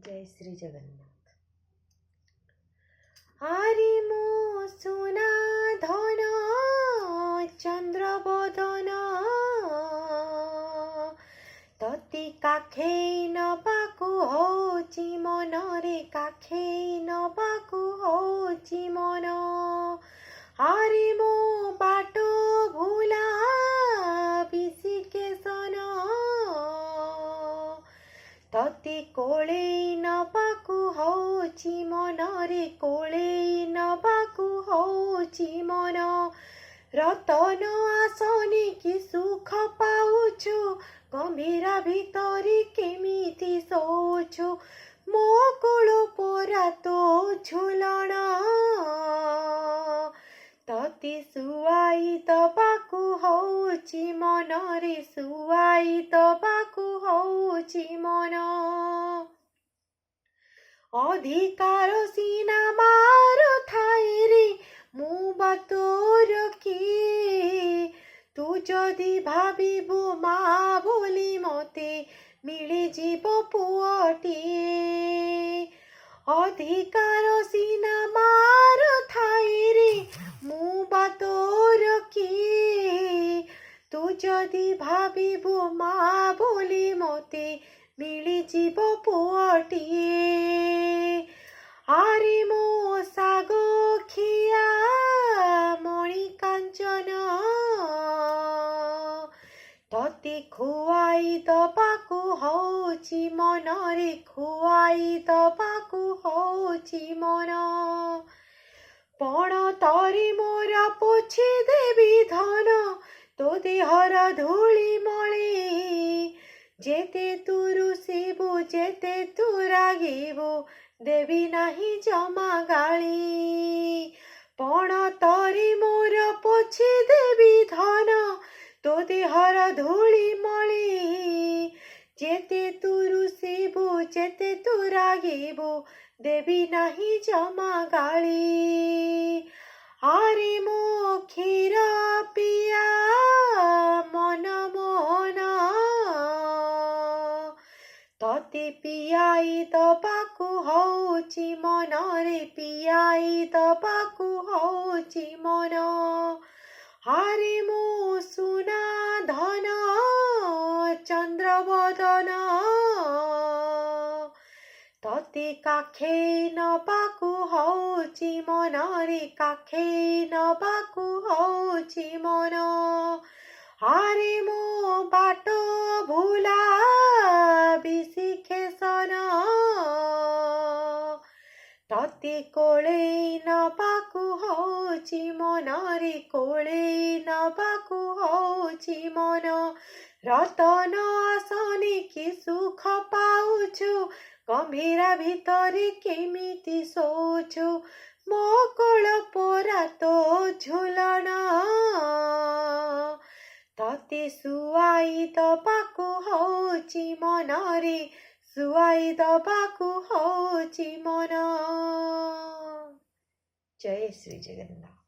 जय श्री जगन्नाथ। आरे मो सुना धन चंद्र बदन तती काखेई नबाकु होची मन रे काखेई नबाकु होची मन। आरे मो बाटो भूला विशिकेशन तती कोळेई नबाकु होची मन रे कोळेई नबाकु होची मन। रतन आसने कि सुख पाउछु गंभीरा भितरी केमिति सोचु मो कोळ पोरा तो झुलण तती सुवाई दबाकु होची मन रे सुवाई दबाकु होची मन। अधिकार सीना मार थाए रे मु बातोर किए तू जदि भाबिबु मा बोली मते मिली जीव पुअटिए। अधिकार सीना मार थाए रे मु बातोर किए तू जदि भाबिबु मा बोली मते मिली जीव पुअटिए। आरे मो सागो खिया मणि कांचन तते खुआई दबाकु होची मन रे खुआई दबाकु होची मन। पण तरी मोर पोछि देवी धन तो देहर धूली मळे जेते तू रुसिबु जेते तू रागिबु देवी नाही जमा गाली। पण तरी मोर पोछि देवी धन तो देहर धूली मळे जेते तू रुसिबु जेते तू रागिबु देवी नाही जमा गाली। आरे मो क्षीर पिया मन मोहन तते पियाई दबाकु होची मन रे पियाई दबाकु होची मन। आरे मो सुना धन चंद्र बदन तते काखेई नबाकु होची मन रे काखेई नबाकु होची मन। आरे मो बाटो भूला विशिकेशन तते कोळेई नबाकु होची मन रे कोळेई नबाकु होची मन। रतन आसने कि सुख पाउछु गंभीरा भितरी केमिति सोचु मो कोळ पोरा तो झुलण तते सुवाई दबाकु होची मन रे सुवाई दबाकु होची मन। जय श्री जगन्नाथ।